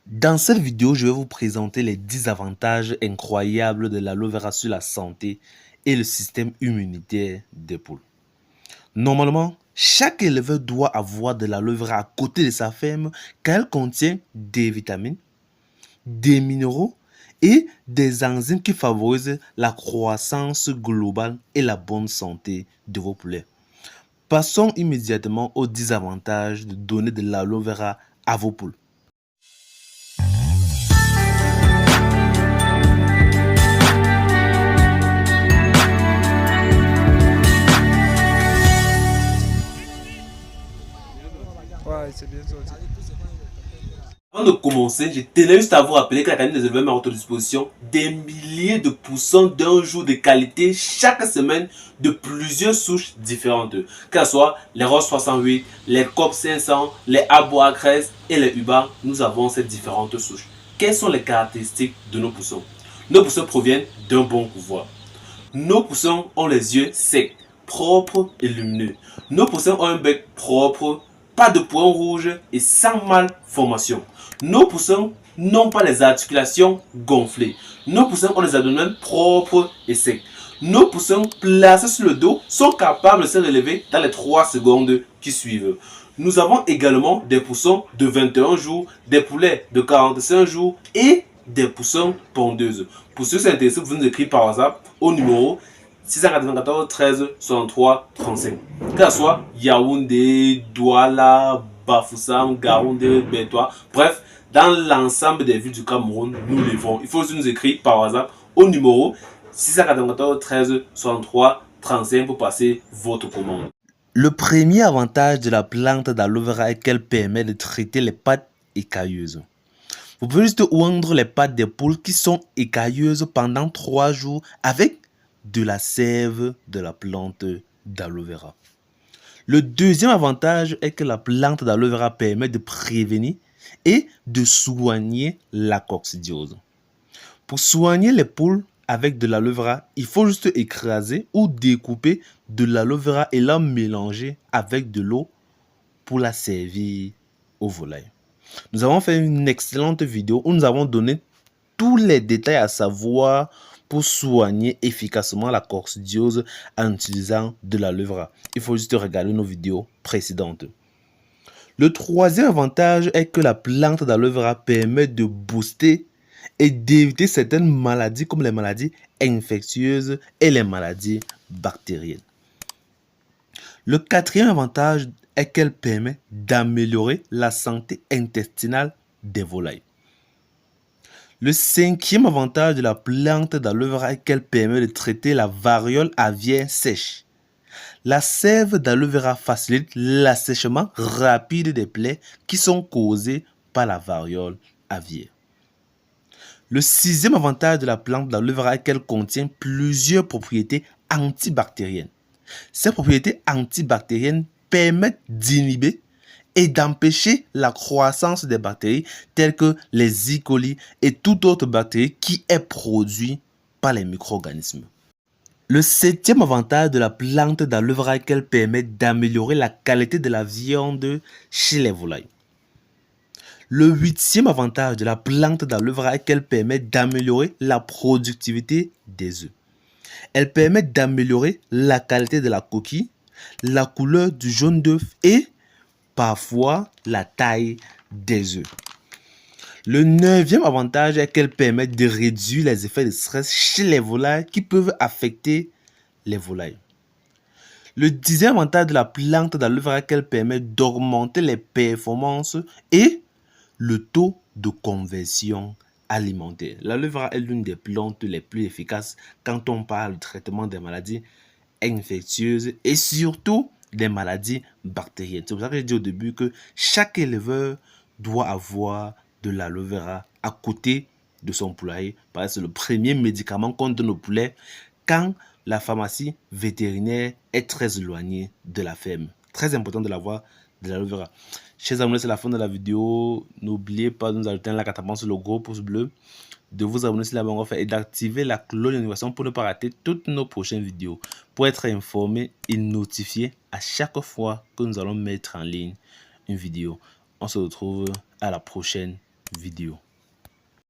Dans cette vidéo, je vais vous présenter les 10 avantages incroyables de l'aloe vera sur la santé et le système immunitaire des poules. Normalement, chaque éleveur doit avoir de l'aloe vera à côté de sa ferme car elle contient des vitamines, des minéraux et des enzymes qui favorisent la croissance globale et la bonne santé de vos poulets. Passons immédiatement aux 10 avantages de donner de l'aloe vera à vos poules. Ouais, c'est bien sorti. Avant de commencer, je tenais juste à vous rappeler que la canine des éleveurs met à votre disposition des milliers de poussons d'un jour de qualité chaque semaine de plusieurs souches différentes. Que ce soit les Rose 68, les COP 500, les Abois 13 et les Uba, nous avons ces différentes souches. Quelles sont les caractéristiques de nos poussons? Nos poussons proviennent d'un bon couvoir. Nos poussons ont les yeux secs, propres et lumineux. Nos poussons ont un bec propre, pas de points rouges et sans malformation. Nos poussons n'ont pas les articulations gonflées. Nos poussons ont les abdomens propres et secs. Nos poussons placés sur le dos sont capables de se relever dans les 3 secondes qui suivent. Nous avons également des poussons de 21 jours, des poulets de 45 jours et des poussons pondeuses. Pour ceux qui sont intéressés, vous nous écrivez par WhatsApp au numéro 694 13 63 35. Que ce soit Yaoundé, Douala, Bafoussam, Gaoundé, Bétois, bref, dans l'ensemble des villes du Cameroun, nous livrons. Il faut aussi nous écrire par WhatsApp au numéro 694 13 63 35 pour passer votre commande. Le premier avantage de la plante d'aloe vera est qu'elle permet de traiter les pattes écailleuses. Vous pouvez juste oindre les pattes des poules qui sont écailleuses pendant 3 jours avec de la sève de la plante d'aloe vera. Le deuxième avantage est que la plante d'aloe vera permet de prévenir et de soigner la coccidiose. Pour soigner les poules avec de l'aloe vera, il faut juste écraser ou découper de l'aloe vera et la mélanger avec de l'eau pour la servir aux volailles. Nous avons fait une excellente vidéo où nous avons donné tous les détails à savoir pour soigner efficacement la coccidiose en utilisant de l'aloe vera. Il faut juste regarder nos vidéos précédentes. Le troisième avantage est que la plante d'aloe vera permet de booster et d'éviter certaines maladies comme les maladies infectieuses et les maladies bactériennes. Le quatrième avantage est qu'elle permet d'améliorer la santé intestinale des volailles. Le cinquième avantage de la plante d'aloe vera est qu'elle permet de traiter la variole aviaire sèche. La sève d'aloe vera facilite l'assèchement rapide des plaies qui sont causées par la variole aviaire. Le sixième avantage de la plante d'aloe vera est qu'elle contient plusieurs propriétés antibactériennes. Ces propriétés antibactériennes permettent d'inhiber et d'empêcher la croissance des bactéries telles que les E. coli et toute autre bactérie qui est produite par les micro-organismes. Le septième avantage de la plante d'aloe vera est qu'elle permet d'améliorer la qualité de la viande chez les volailles. Le huitième avantage de la plante d'aloe vera est qu'elle permet d'améliorer la productivité des œufs. Elle permet d'améliorer la qualité de la coquille, la couleur du jaune d'œuf et parfois la taille des œufs. Le neuvième avantage est qu'elle permet de réduire les effets de stress chez les volailles qui peuvent affecter les volailles. Le dixième avantage de la plante d'aloe vera est qu'elle permet d'augmenter les performances et le taux de conversion alimentaire. L'aloe vera est l'une des plantes les plus efficaces quand on parle du traitement des maladies infectieuses et surtout des maladies bactériennes. C'est pour ça que j'ai dit au début que chaque éleveur doit avoir de l'aloe vera à côté de son poulailler. Parce que c'est le premier médicament qu'on donne au poulet quand la pharmacie vétérinaire est très éloignée de la ferme. Très important de l'avoir de l'aloe vera. Chers amis, c'est la fin de la vidéo. N'oubliez pas de nous ajouter un like à tapant sur le gros pouce bleu, de vous abonner si la bonne fait et d'activer la cloche de notification pour ne pas rater toutes nos prochaines vidéos. Pour être informé et notifié à chaque fois que nous allons mettre en ligne une vidéo. On se retrouve à la prochaine vidéo.